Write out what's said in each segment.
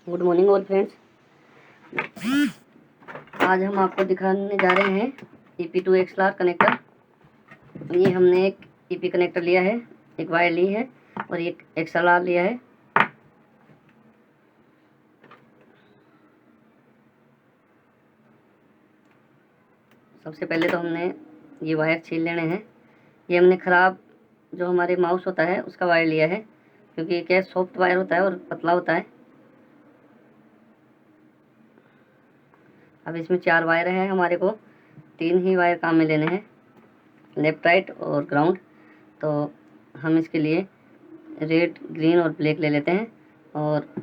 Good morning all friends. आज हम आपको दिखाने जा रहे हैं EP2 XLR कनेक्टर। ये हमने एक EP कनेक्टर लिया है, एक वायर ली है और एक XLR लिया है। सबसे पहले तो हमने ये वायर छील लेने हैं। ये हमने ख़राब जो हमारे माउस होता है उसका वायर लिया है, क्योंकि ये क्या सॉफ्ट वायर होता है और पतला होता है। अब इसमें 4 वायर हैं, हमारे को 3 ही वायर काम में लेने हैं, लेफ्ट राइट और ग्राउंड। तो हम इसके लिए रेड, ग्रीन और ब्लैक ले लेते हैं और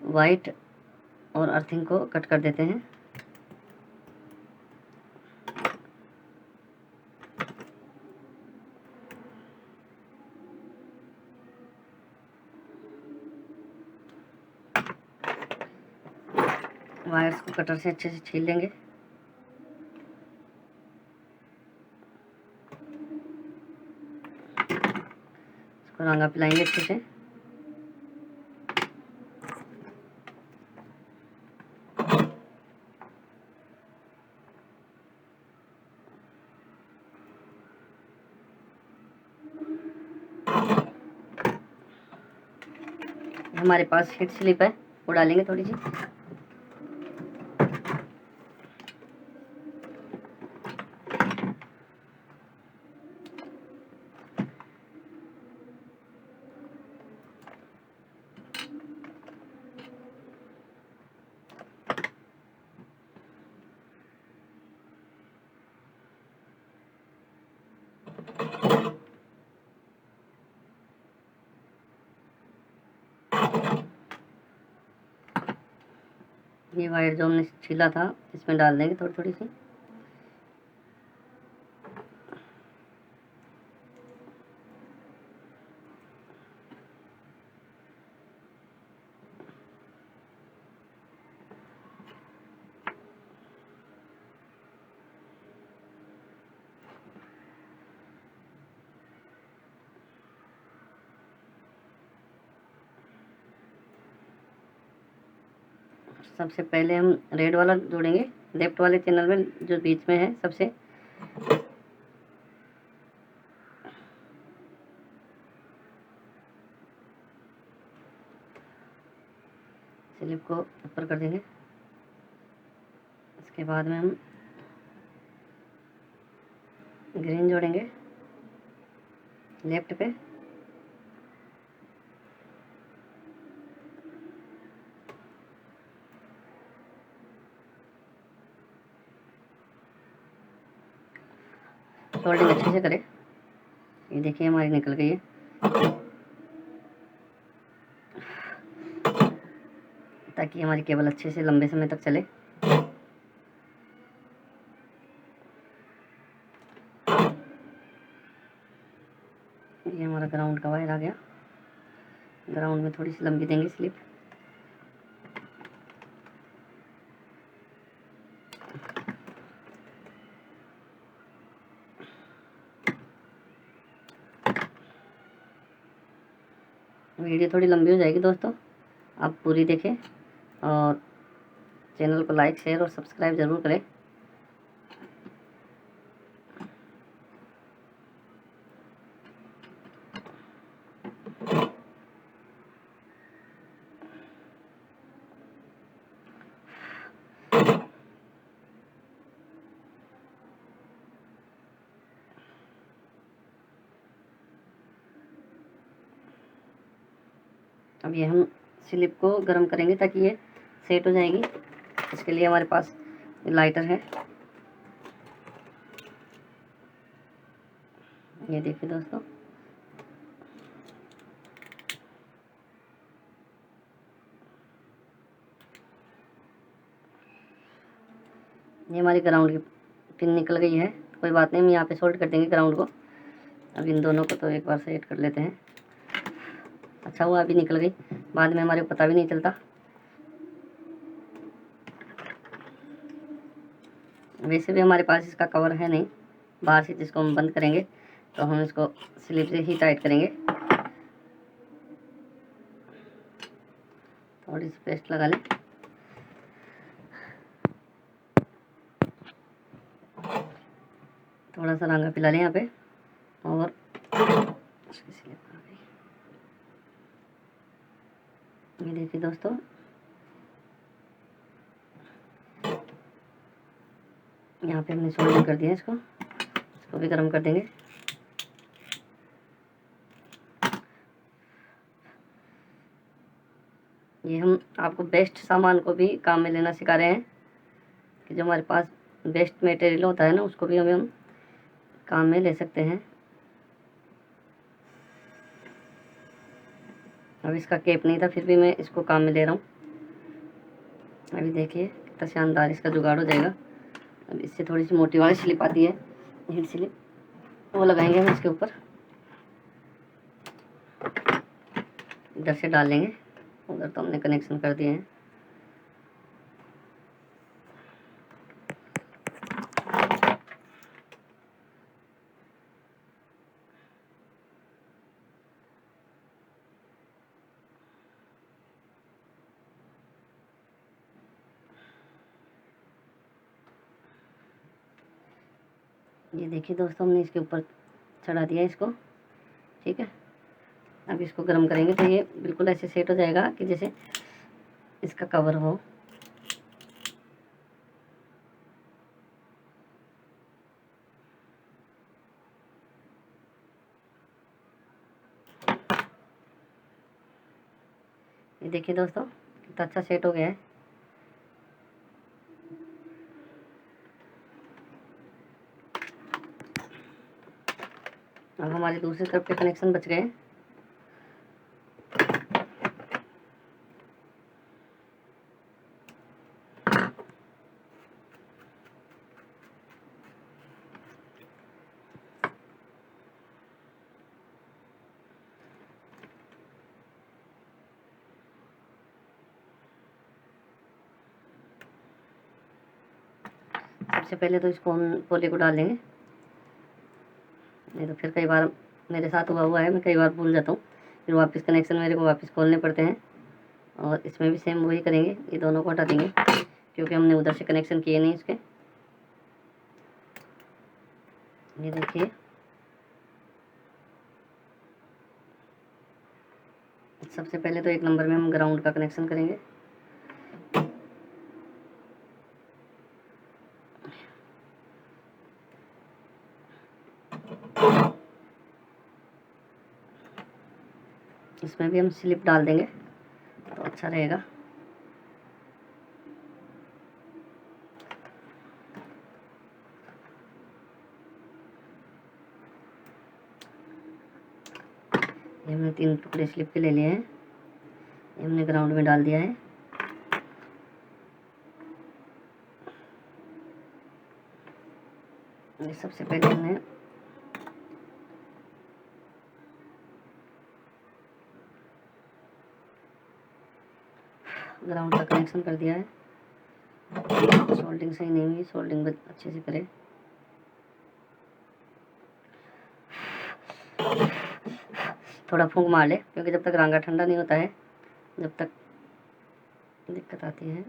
वाइट और अर्थिंग को कट कर देते हैं। वायर्स को कटर से अच्छे से छील लेंगे। इसको रंगा पिलाएंगे अच्छे से। हमारे पास हीट स्लिप है, वो डालेंगे थोड़ी सी। ये वायर जो हमने छीला था इसमें डाल देंगे थोड़ी थोड़ी सी। सबसे पहले हम रेड वाला जोड़ेंगे, लेफ्ट वाले चैनल में जो बीच में है सबसे। स्लिप को ऊपर कर देंगे। इसके बाद में हम ग्रीन जोड़ेंगे लेफ्ट पे। सोल्डिंग अच्छे से करें। ये देखिए हमारी निकल गई है। ताकि हमारी केबल अच्छे से लंबे समय तक चले। ये हमारा ग्राउंड का वायर आ गया। ग्राउंड में थोड़ी सी लंबी देंगे स्लिप। वीडियो थोड़ी लंबी हो जाएगी दोस्तों, आप पूरी देखें और चैनल को लाइक, शेयर और सब्सक्राइब ज़रूर करें। अब ये हम स्लिप को गर्म करेंगे ताकि ये सेट हो जाएगी। इसके लिए हमारे पास लाइटर है। ये देखिए दोस्तों, ये हमारी ग्राउंड की पिन निकल गई है। कोई बात नहीं, हम यहाँ पे सोल्ड कर देंगे ग्राउंड को। अब इन दोनों को तो एक बार सेट कर लेते हैं। अच्छा हुआ अभी निकल गई, बाद में हमारे को पता भी नहीं चलता। वैसे भी हमारे पास इसका कवर है नहीं, बाहर से जिसको हम बंद करेंगे तो हम इसको स्लिप से ही टाइट करेंगे। थोड़ी सी पेस्ट लगा लें। थोड़ा सा रंगा पिला लें यहाँ पे। और ये देखिए दोस्तों, यहाँ पे हमने सोल्डर कर दिया इसको भी गर्म कर देंगे। ये हम आपको बेस्ट सामान को भी काम में लेना सिखा रहे हैं कि जो हमारे पास बेस्ट मटेरियल होता है ना, उसको भी हम काम में ले सकते हैं। अब इसका केप नहीं था, फिर भी मैं इसको काम में ले रहा हूँ। अभी देखिए कितना शानदार इसका जुगाड़ हो जाएगा। अब इससे थोड़ी सी मोटी वाली स्लिप आती है, हीट स्लिप, वो लगाएंगे हम इसके ऊपर। इधर से डाल लेंगे, उधर तो हमने कनेक्शन कर दिए हैं। ये देखिए दोस्तों, हमने इसके ऊपर चढ़ा दिया इसको। ठीक है, अब इसको गर्म करेंगे तो ये बिल्कुल ऐसे सेट हो जाएगा कि जैसे इसका कवर हो। ये देखिए दोस्तों, कितना अच्छा सेट हो गया है। अब हमारे दूसरी तरफ के कनेक्शन बच गए। सबसे पहले तो इसको हम पोले को डाल लेंगे, नहीं तो फिर कई बार मेरे साथ हुआ है, मैं कई बार भूल जाता हूँ, फिर वापस कनेक्शन मेरे को वापस खोलने पड़ते हैं। और इसमें भी सेम वही करेंगे, ये दोनों को हटा देंगे क्योंकि हमने उधर से कनेक्शन किए नहीं इसके। ये देखिए, सबसे पहले तो 1 नंबर में हम ग्राउंड का कनेक्शन करेंगे। इसमें भी हम स्लिप डाल देंगे तो अच्छा रहेगा। ये हमने 3 टुकड़े स्लिप के ले लिए हैं, ये हमने ग्राउंड में डाल दिया है। ये सबसे पहले हमने ग्राउंड का कनेक्शन कर दिया है। सोल्डिंग सही नहीं हुई, सोल्डिंग अच्छे से करें। थोड़ा फूंक मार ले क्योंकि जब तक रांगा ठंडा नहीं होता है जब तक दिक्कत आती है।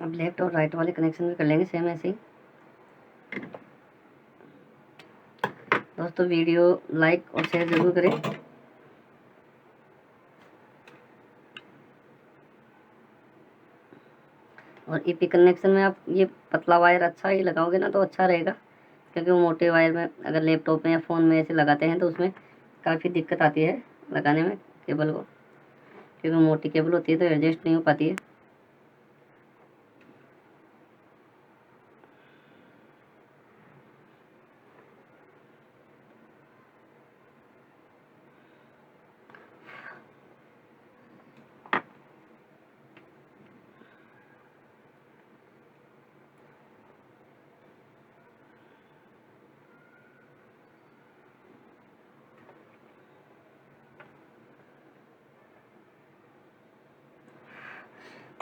अब लेफ्ट और राइट वाले कनेक्शन भी कर लेंगे सेम ऐसे ही। दोस्तों वीडियो लाइक और शेयर जरूर करें। और ईपी कनेक्शन में आप ये पतला वायर अच्छा ही लगाओगे ना तो अच्छा रहेगा, क्योंकि वो मोटे वायर में अगर लैपटॉप में या फ़ोन में ऐसे लगाते हैं तो उसमें काफ़ी दिक्कत आती है लगाने में केबल को, क्योंकि मोटी केबल होती है तो एडजस्ट नहीं हो पाती है।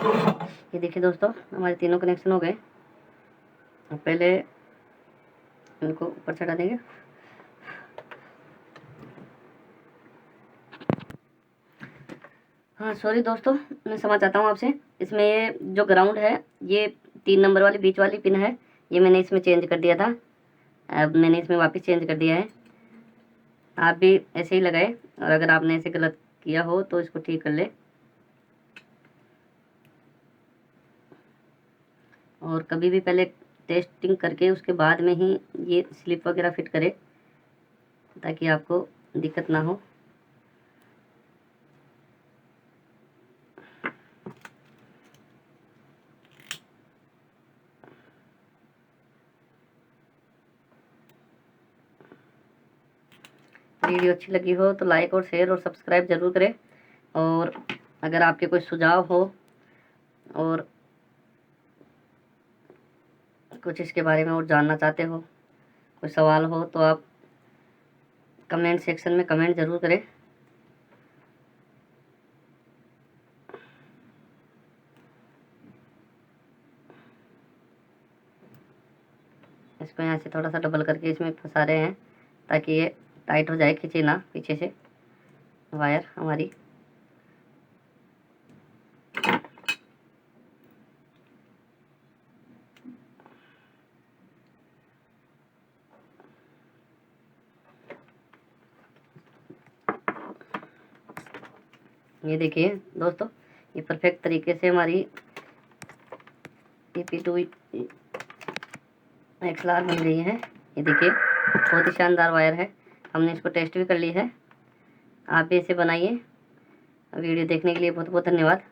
ये देखिए दोस्तों, हमारे तीनों कनेक्शन हो गए। अब पहले इनको ऊपर चढ़ा देंगे। हाँ सॉरी दोस्तों, मैं समझ चाहता हूँ आपसे। इसमें ये जो ग्राउंड है, ये 3 नंबर वाली बीच वाली पिन है, ये मैंने इसमें चेंज कर दिया था। अब मैंने इसमें वापस चेंज कर दिया है। आप भी ऐसे ही लगाए, और अगर आपने ऐसे गलत किया हो तो इसको ठीक कर ले। और कभी भी पहले टेस्टिंग करके उसके बाद में ही ये स्लिप वगैरह फिट करें, ताकि आपको दिक्कत ना हो। वीडियो अच्छी लगी हो तो लाइक और शेयर और सब्सक्राइब ज़रूर करें। और अगर आपके कोई सुझाव हो और कुछ इसके बारे में और जानना चाहते हो, कोई सवाल हो, तो आप कमेंट सेक्शन में कमेंट ज़रूर करें। इसको यहाँ से थोड़ा सा डबल करके इसमें फंसा रहे हैं, ताकि ये टाइट हो जाए, खींचे ना पीछे से वायर हमारी। ये देखिए दोस्तों, ये परफेक्ट तरीके से हमारी EP2 XLR बन गई है। ये देखिए, बहुत ही शानदार वायर है। हमने इसको टेस्ट भी कर ली है। आप भी इसे बनाइए। वीडियो देखने के लिए बहुत बहुत धन्यवाद।